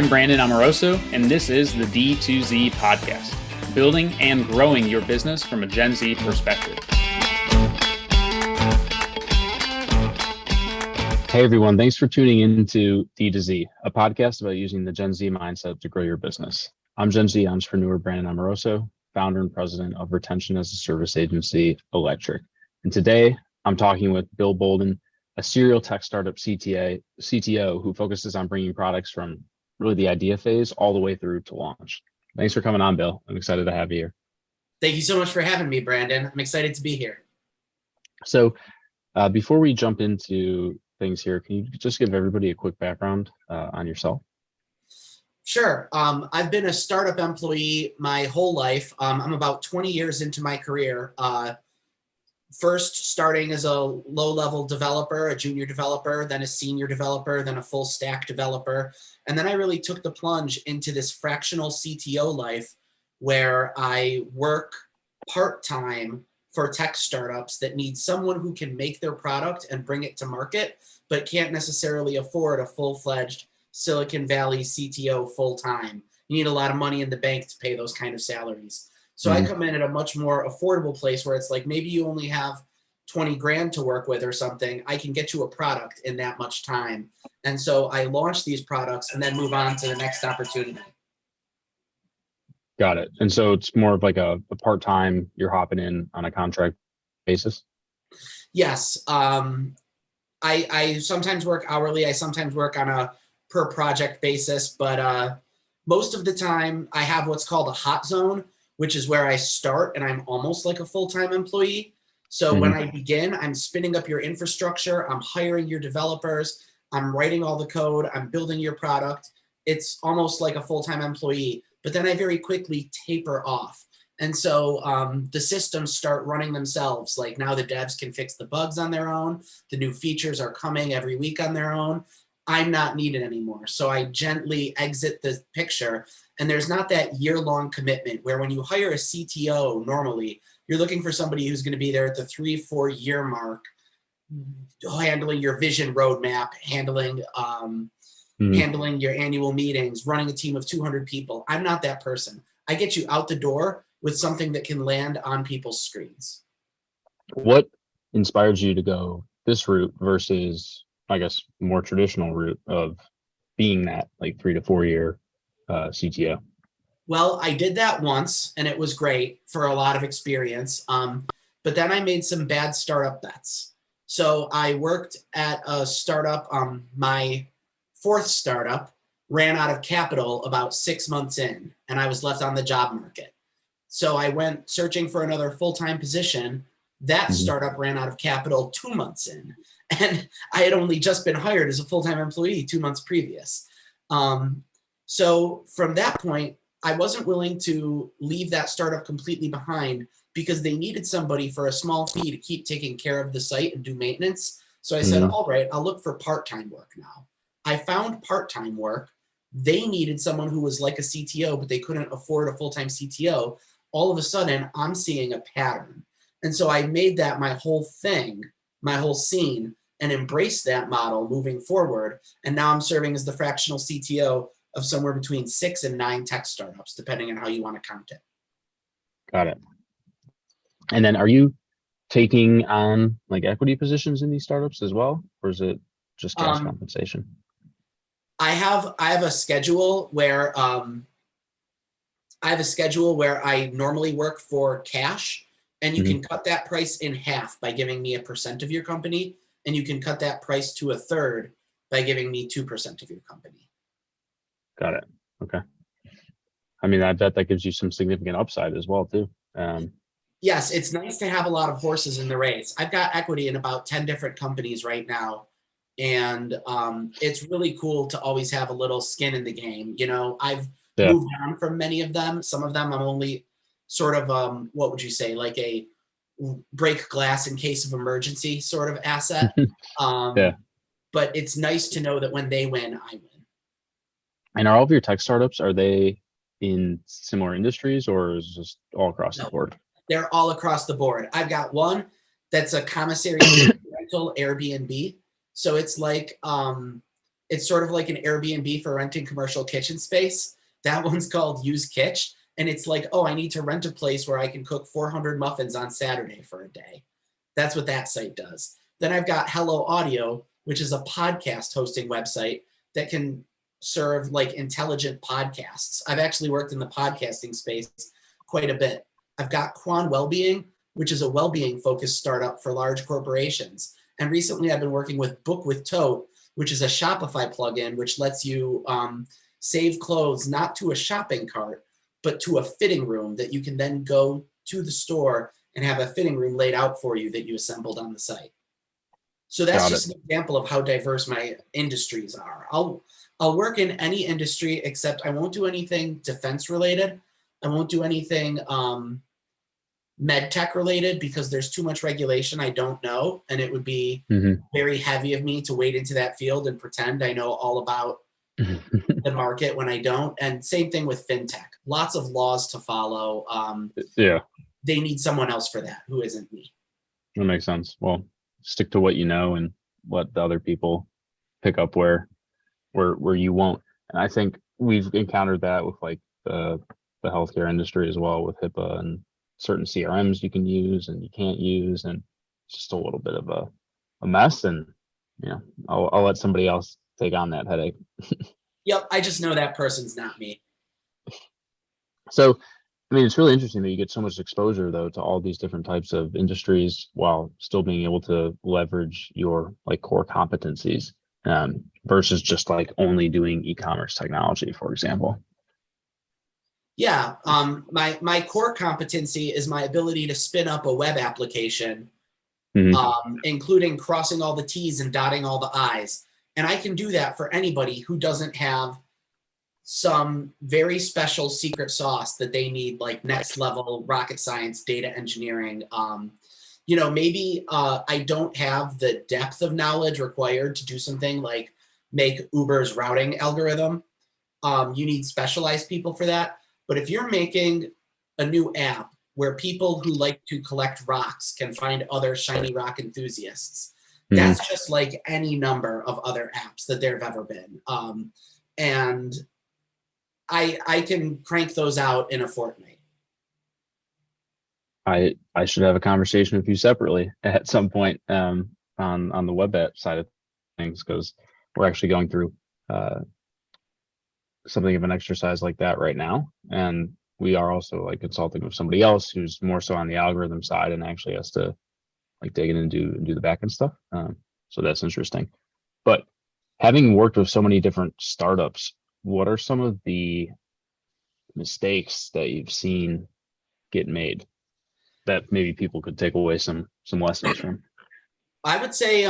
I'm Brandon Amoroso, and this is the D2Z podcast, building and growing your business from a Gen Z perspective. Hey everyone, thanks for tuning into D2Z, a podcast about using the Gen Z mindset to grow your business. I'm Gen Z entrepreneur Brandon Amoroso, founder and president of Retention as a Service agency, Electric. And today I'm talking with Bill Boulden, a serial tech startup CTO who focuses on bringing products from really the idea phase all the way through to launch. Thanks for coming on, Bill. I'm excited to have you here. Thank you so much for having me, Brandon. I'm excited to be here. So before we jump into things here, can you just give everybody a quick background on yourself? Sure. I've been a startup employee my whole life. I'm about 20 years into my career. First starting as a low-level developer, a junior developer, then a senior developer, then a full stack developer. And then I really took the plunge into this fractional CTO life where I work part-time for tech startups that need someone who can make their product and bring it to market, but can't necessarily afford a full-fledged Silicon Valley CTO full-time. You need a lot of money in the bank to pay those kind of salaries. So I come in at a much more affordable place where it's like, maybe you only have 20 grand to work with or something. I can get you a product in that much time. And so I launch these products and then move on to the next opportunity. Got it. And so it's more of like a part-time, you're hopping in on a contract basis? Yes. I sometimes work hourly. I sometimes work on a per project basis, but most of the time I have what's called a hot zone, which is where I start and I'm almost like a full-time employee. So when I begin, I'm spinning up your infrastructure, I'm hiring your developers, I'm writing all the code, I'm building your product. It's almost like a full-time employee, but then I very quickly taper off. And so the systems start running themselves. Like now the devs can fix the bugs on their own. The new features are coming every week on their own. I'm not needed anymore. So I gently exit the picture. And there's not that year-long commitment where when you hire a CTO, normally you're looking for somebody who's going to be there at the 3-4 year mark, handling your vision roadmap, handling your annual meetings, running a team of 200 people. I'm not that person. I get you out the door with something that can land on people's screens. What inspired you to go this route versus, I guess, more traditional route of being that like 3 to 4 year CTO? Well, I did that once and it was great for a lot of experience. But then I made some bad startup bets. So I worked at a startup. My fourth startup ran out of capital about 6 months in, and I was left on the job market. So I went searching for another full-time position. That startup ran out of capital 2 months in, and I had only just been hired as a full-time employee 2 months previous. So from that point, I wasn't willing to leave that startup completely behind because they needed somebody for a small fee to keep taking care of the site and do maintenance. So I said, all right, I'll look for part-time work now. I found part-time work. They needed someone who was like a CTO, but they couldn't afford a full-time CTO. All of a sudden, I'm seeing a pattern. And so I made that my whole thing, my whole scene, and embraced that model moving forward. And now I'm serving as the fractional CTO of somewhere between 6 and 9 tech startups, depending on how you want to count it. Got it. And then are you taking on like equity positions in these startups as well? Or is it just cash compensation? I have a schedule where I normally work for cash, and you can cut that price in half by giving me 1% of your company, and you can cut that price to 1/3 by giving me 2% of your company. Got it. Okay. I mean, I bet that gives you some significant upside as well, too. Yes, it's nice to have a lot of horses in the race. I've got equity in about 10 different companies right now. And it's really cool to always have a little skin in the game. You know, I've moved on from many of them. Some of them I'm only sort of, what would you say, like a break glass in case of emergency sort of asset. But it's nice to know that when they win, I win. And are all of your tech startups, are they in similar industries or is it just all across the board? They're all across the board. I've got one that's a commissary rental Airbnb. So it's like It's sort of like an Airbnb for renting commercial kitchen space. That one's called Use Kitch. And it's like, oh, I need to rent a place where I can cook 400 muffins on Saturday for a day. That's what that site does. Then I've got Hello Audio, which is a podcast hosting website that can serve like intelligent podcasts. I've actually worked in the podcasting space quite a bit. I've got Quan Wellbeing, which is a well-being focused startup for large corporations. And recently I've been working with Book with Tote, which is a Shopify plugin, which lets you save clothes, not to a shopping cart, but to a fitting room that you can then go to the store and have a fitting room laid out for you that you assembled on the site. So that's just an example of how diverse my industries are. I'll work in any industry, except I won't do anything defense related. I won't do anything med tech related because there's too much regulation I don't know. And it would be very heavy of me to wade into that field and pretend I know all about the market when I don't. And same thing with fintech. Lots of laws to follow. They need someone else for that who isn't me. That makes sense. Well, stick to what you know and let the other people pick up where you won't. And I think we've encountered that with like the healthcare industry as well, with HIPAA and certain CRMs you can use and you can't use, and it's just a little bit of a mess. And I'll let somebody else take on that headache. Yep, I just know that person's not me. So, I mean, it's really interesting that you get so much exposure though to all these different types of industries while still being able to leverage your like core competencies, versus just like only doing e-commerce technology, for example. Yeah, my core competency is my ability to spin up a web application, including crossing all the T's and dotting all the I's. And I can do that for anybody who doesn't have some very special secret sauce that they need, like next level rocket science, data engineering. Maybe I don't have the depth of knowledge required to do something like make Uber's routing algorithm. You need specialized people for that. But if you're making a new app where people who like to collect rocks can find other shiny rock enthusiasts, that's just like any number of other apps that there have ever been. And I can crank those out in a fortnight. I should have a conversation with you separately at some point on the web app side of things, because we're actually going through something of an exercise like that right now, and we are also like consulting with somebody else who's more so on the algorithm side and actually has to like dig in and do the back end stuff. So that's interesting. But having worked with so many different startups, what are some of the mistakes that you've seen get made that maybe people could take away some lessons from? I would say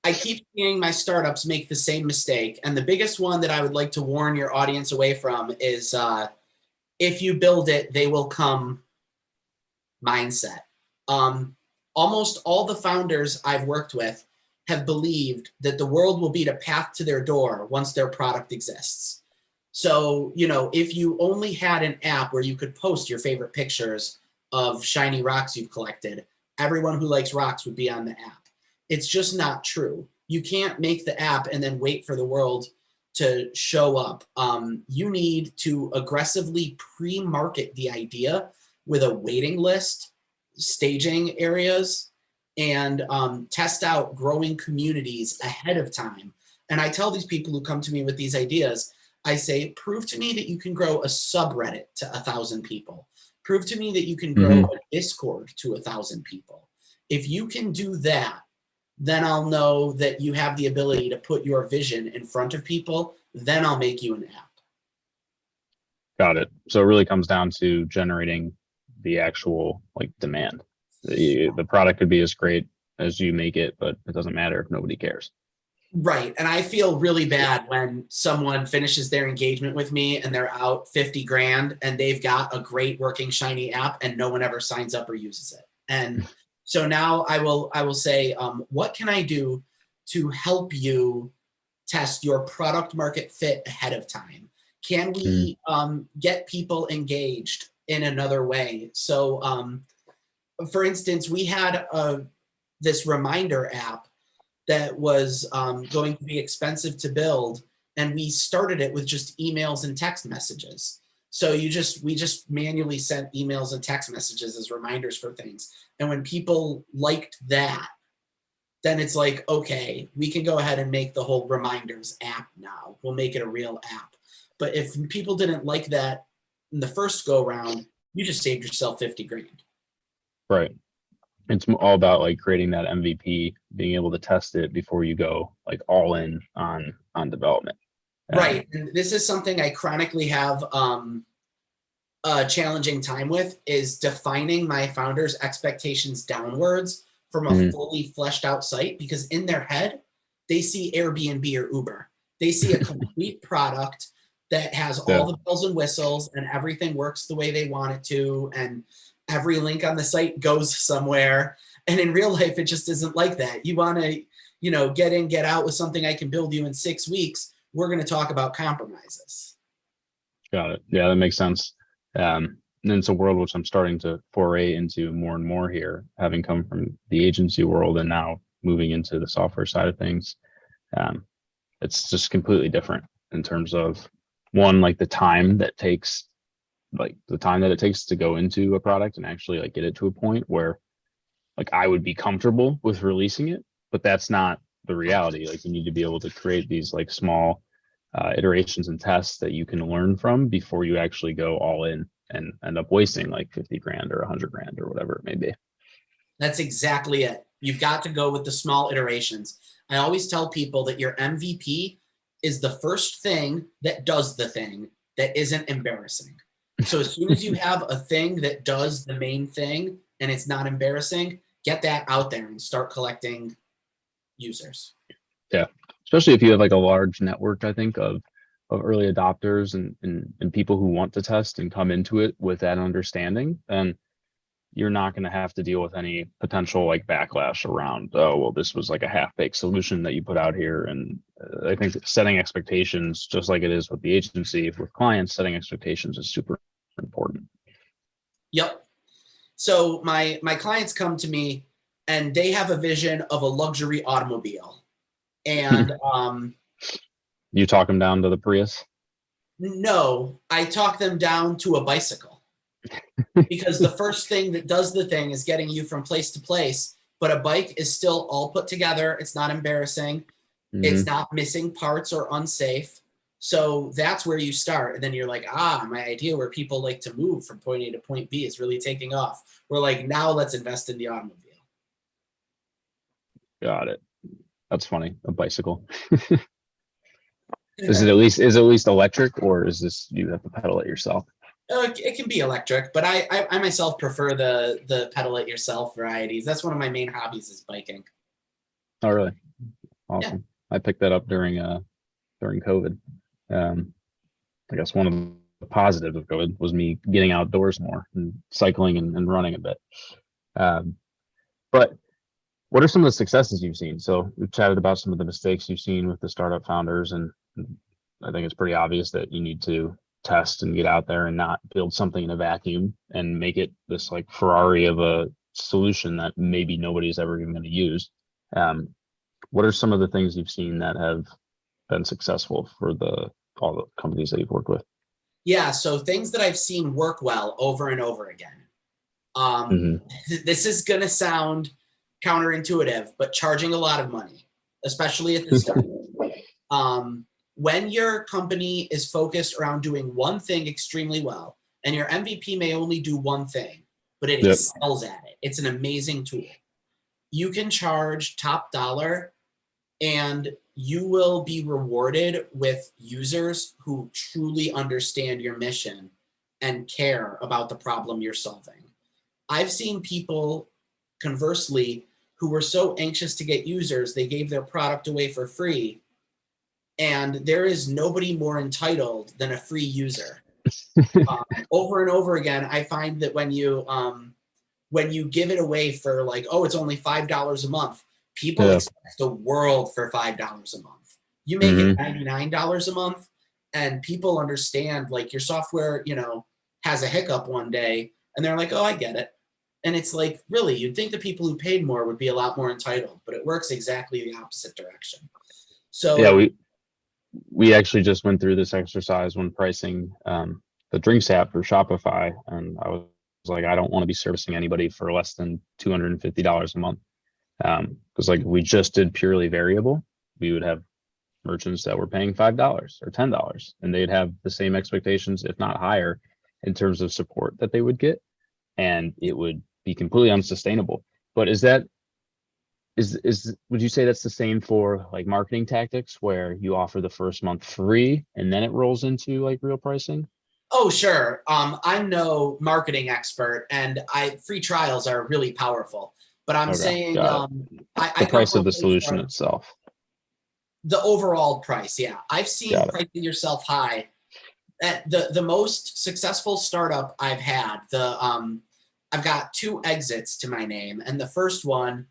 I keep seeing my startups make the same mistake. And the biggest one that I would like to warn your audience away from is if you build it, they will come mindset. Almost all the founders I've worked with have believed that the world will be a path to their door once their product exists. So, if you only had an app where you could post your favorite pictures of shiny rocks you've collected, everyone who likes rocks would be on the app. It's just not true. You can't make the app and then wait for the world to show up. You need to aggressively pre-market the idea with a waiting list, staging areas, and test out growing communities ahead of time. And I tell these people who come to me with these ideas, I say, prove to me that you can grow a subreddit to 1,000 people. Prove to me that you can grow a Discord to 1,000 people. If you can do that, then I'll know that you have the ability to put your vision in front of people. Then I'll make you an app. Got it. So it really comes down to generating the actual like demand. The product could be as great as you make it, but it doesn't matter if nobody cares. Right. And I feel really bad when someone finishes their engagement with me and they're out 50 grand and they've got a great working shiny app and no one ever signs up or uses it. And so now I will say, what can I do to help you test your product market fit ahead of time? Can we get people engaged in another way? So for instance, we had this reminder app that was going to be expensive to build, and we started it with just emails and text messages. So we just manually sent emails and text messages as reminders for things. And when people liked that, then it's like, okay, we can go ahead and make the whole reminders app now. We'll make it a real app. But if people didn't like that in the first go round, you just saved yourself 50 grand. Right. It's all about like creating that MVP, being able to test it before you go like all in on development. Right. And this is something I chronically have a challenging time with, is defining my founders' expectations downwards from a fully fleshed out site, because in their head, they see Airbnb or Uber. They see a complete product that has all the bells and whistles and everything works the way they want it to. And every link on the site goes somewhere. And in real life, it just isn't like that. You want to, get in, get out with something I can build you in 6 weeks. We're going to talk about compromises. Got it. Yeah, that makes sense. And it's a world which I'm starting to foray into more and more here, having come from the agency world and now moving into the software side of things. It's just completely different in terms of, one, like the time that it takes to go into a product and actually like get it to a point where like I would be comfortable with releasing it, but that's not the reality. Like you need to be able to create these like small iterations and tests that you can learn from before you actually go all in and end up wasting like 50 grand or 100 grand or whatever it may be. That's exactly it. You've got to go with the small iterations. I always tell people that your MVP is the first thing that does the thing that isn't embarrassing. So as soon as you have a thing that does the main thing and it's not embarrassing, get that out there and start collecting users. Yeah, especially if you have like a large network, I think, of early adopters and people who want to test and come into it with that understanding, then you're not going to have to deal with any potential like backlash around, oh, well, this was like a half-baked solution that you put out here. And I think that setting expectations, just like it is with the agency, with clients, setting expectations is super important. Yep. So my clients come to me and they have a vision of a luxury automobile. And you talk them down to the Prius? No, I talk them down to a bicycle. Because the first thing that does the thing is getting you from place to place, but a bike is still all put together. It's not embarrassing. It's not missing parts or unsafe. So that's where you start. And then you're like, my idea where people like to move from point A to point B is really taking off. We're like, now let's invest in the automobile. Got it. That's funny. A bicycle. Is it at least electric, or is this you have to pedal it yourself? It can be electric, but I myself prefer the pedal it yourself varieties. That's one of my main hobbies is biking. Oh, really? Awesome. Yeah. I picked that up during COVID. I guess one of the positives of COVID was me getting outdoors more and cycling and running a bit. But what are some of the successes you've seen? So we've chatted about some of the mistakes you've seen with the startup founders, and I think it's pretty obvious that you need to test and get out there and not build something in a vacuum and make it this like Ferrari of a solution that maybe nobody's ever even going to use. What are some of the things you've seen that have been successful for all the companies that you've worked with? Yeah, so things that I've seen work well over and over again. This is going to sound counterintuitive, but charging a lot of money, especially at the start. When your company is focused around doing one thing extremely well, and your MVP may only do one thing, but it excels at it. It's an amazing tool. You can charge top dollar and you will be rewarded with users who truly understand your mission and care about the problem you're solving. I've seen people, conversely, who were so anxious to get users, they gave their product away for free. And there is nobody more entitled than a free user. Over and over again, I find that when you give it away for like, oh, it's only $5 a month, people expect the world for $5 a month. You make it $99 a month, and people understand like your software, has a hiccup one day, and they're like, oh, I get it. And it's like, really, you'd think the people who paid more would be a lot more entitled, but it works exactly the opposite direction. So Yeah, we actually just went through this exercise when pricing the drinks app for Shopify, and I was like, I don't want to be servicing anybody for less than $250 a month. Because like if we just did purely variable, we would have merchants that were paying $5 or $10, and they'd have the same expectations, if not higher, in terms of support that they would get, and it would be completely unsustainable. But would you say that's the same for like marketing tactics where you offer the first month free and then it rolls into like real pricing? Oh, sure. I'm no marketing expert, and free trials are really powerful. But I'm Okay, saying got it. I The come price from of a the place solution where itself. the overall price, yeah. I've seen Got it. pricing yourself high. At the most successful startup I've had, I've got 2 exits to my name, and the first one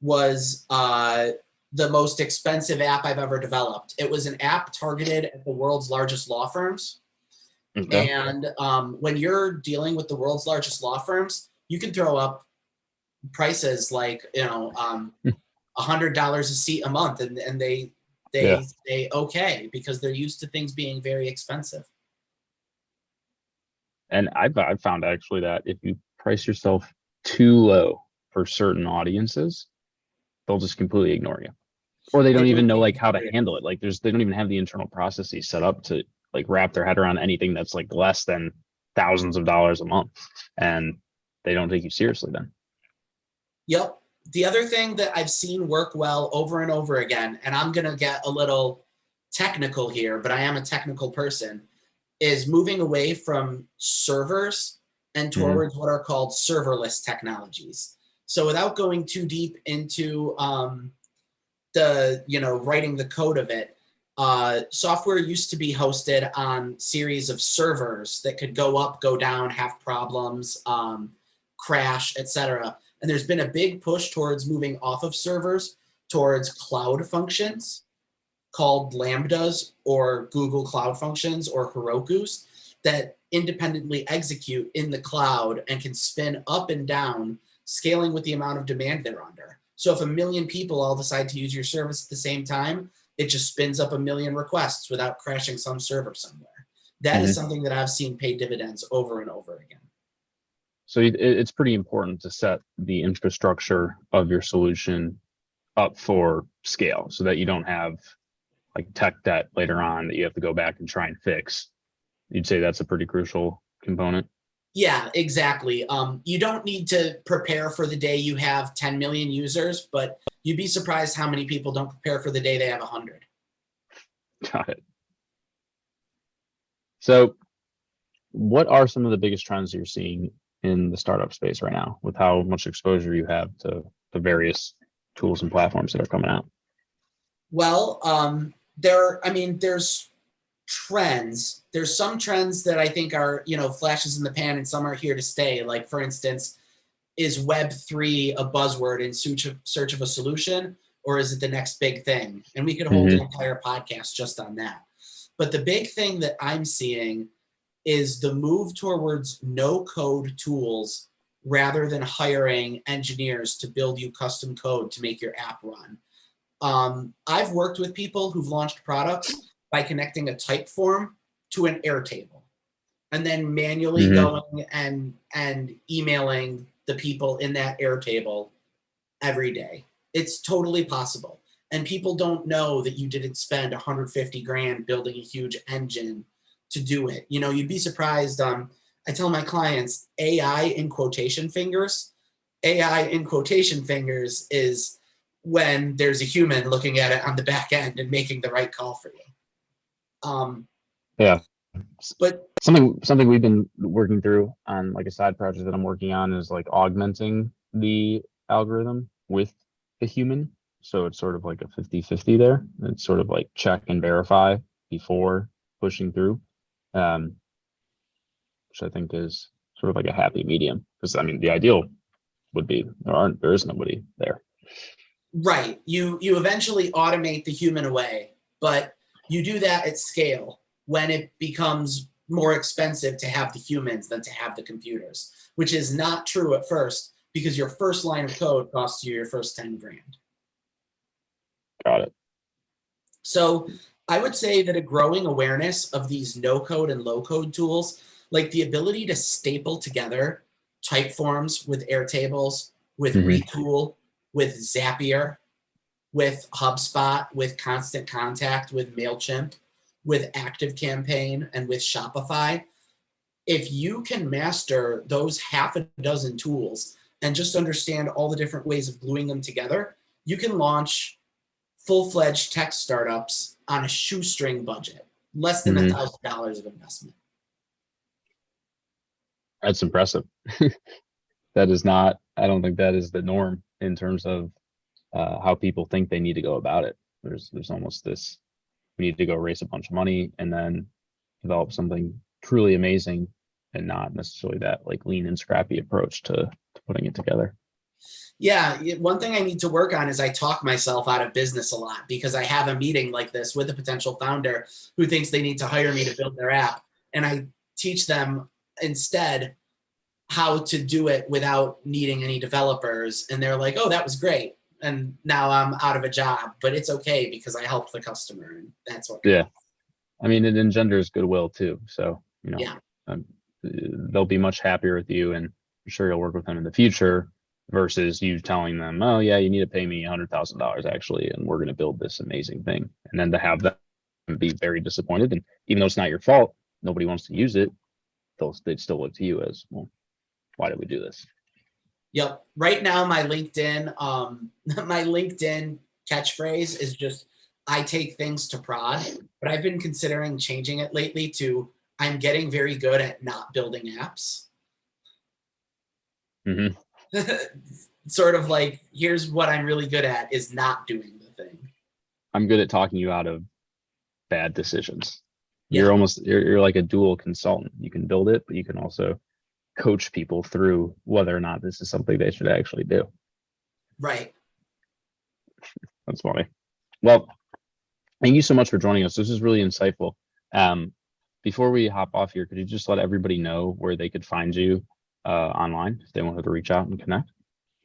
was the most expensive app I've ever developed. It was an app targeted at the world's largest law firms. Okay. And when you're dealing with the world's largest law firms, you can throw up prices like, $100 a seat a month, and Yeah. they say okay because they're used to things being very expensive. And I've found actually that if you price yourself too low for certain audiences, they'll just completely ignore you. Or they I don't even don't know think like how to it's handle it. Like they don't even have the internal processes set up to like wrap their head around anything that's like less than thousands of dollars a month. And they don't take you seriously then. Yep. The other thing that I've seen work well over and over again, and I'm going to get a little technical here, but I am a technical person, is moving away from servers and Mhm. towards what are called serverless technologies. So without going too deep into writing the code of it, software used to be hosted on series of servers that could go up, go down, have problems, crash, etc. And there's been a big push towards moving off of servers towards cloud functions called Lambdas or Google Cloud Functions or Heroku's that independently execute in the cloud and can spin up and down, scaling with the amount of demand they're under. So if 1 million people all decide to use your service at the same time, it just spins up 1 million requests without crashing some server somewhere. That is Mhm. something that I've seen pay dividends over and over again. So it's pretty important to set the infrastructure of your solution up for scale so that you don't have like tech debt later on that you have to go back and try and fix. You'd say that's a pretty crucial component. Yeah, exactly. You don't need to prepare for the day you have 10 million users, but you'd be surprised how many people don't prepare for the day they have 100. Got it. So what are some of the biggest trends you're seeing in the startup space right now with how much exposure you have to the various tools and platforms that are coming out? Well, there's trends. There's some trends that I think are, flashes in the pan, and some are here to stay. Like, for instance, is Web3 a buzzword in search of a solution, or is it the next big thing? And we could hold an Mm-hmm. entire podcast just on that. But the big thing that I'm seeing is the move towards no code tools rather than hiring engineers to build you custom code to make your app run. I've worked with people who've launched products by connecting a type form to an Airtable and then manually Mm-hmm. going and emailing the people in that Airtable every day. It's totally possible. And people don't know that you didn't spend 150 grand building a huge engine to do it. You'd be surprised. I tell my clients AI in quotation fingers. AI in quotation fingers is when there's a human looking at it on the back end and making the right call for you. Yeah. But Something we've been working through on like a side project that I'm working on is like augmenting the algorithm with a human. So it's sort of like a 50-50 there. It's sort of like check and verify before pushing through, um, which I think is sort of like a happy medium. Because I mean, the ideal would be there is nobody there. right, you eventually automate the human away, but you do that at scale when it becomes more expensive to have the humans than to have the computers, which is not true at first because your first line of code costs you your first 10 grand. Got it. So I would say that a growing awareness of these no code and low code tools, like the ability to staple together type forms with Airtables, with Retool, with Zapier, with HubSpot, with Constant Contact, with MailChimp, with ActiveCampaign, and with Shopify. If you can master those half a dozen tools and just understand all the different ways of gluing them together, you can launch full-fledged tech startups on a shoestring budget, less than $1,000 of investment. That's impressive. That is not, I don't think that is the norm in terms of how people think they need to go about it. There's almost this, we need to go raise a bunch of money and then develop something truly amazing, and not necessarily that like lean and scrappy approach to putting it together. Yeah, one thing I need to work on is I talk myself out of business a lot, because I have a meeting like this with a potential founder who thinks they need to hire me to build their app. And I teach them instead how to do it without needing any developers. And they're like, oh, that was great. And now I'm out of a job, but it's okay because I helped the customer, and that's what. Yeah. I mean, it engenders goodwill too. So, you know, yeah. They'll be much happier with you, and I'm sure you'll work with them in the future versus you telling them, oh yeah, you need to pay me $100,000 actually, and we're going to build this amazing thing. And then to have them be very disappointed, and even though it's not your fault, nobody wants to use it, they'd still look to you as, well, why did we do this? Yep. Right now, my LinkedIn catchphrase is just, I take things to prod, but I've been considering changing it lately to, I'm getting very good at not building apps. Sort of like, here's what I'm really good at, is not doing the thing. I'm good at talking you out of bad decisions. Yeah. You're like a dual consultant. You can build it, but you can also coach people through whether or not this is something they should actually do. Right. That's funny. Well, thank you so much for joining us. This is really insightful. Before we hop off here, could you just let everybody know where they could find you online if they wanted to reach out and connect?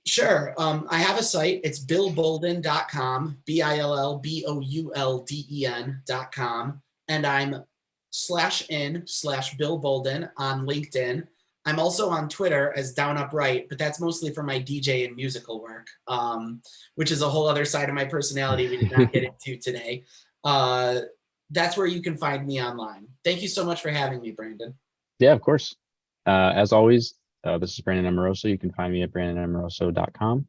Sure. I have a site. It's billboulden.com, BILLBOULDEN.com. And I'm /Bill Boulden on LinkedIn. I'm also on Twitter as Down Upright, but that's mostly for my DJ and musical work, which is a whole other side of my personality we did not get into today. That's where you can find me online. Thank you so much for having me, Brandon. Yeah, of course. As always, this is Brandon Amoroso. You can find me at brandonamoroso.com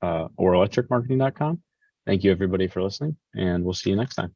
or electricmarketing.com. Thank you, everybody, for listening, and we'll see you next time.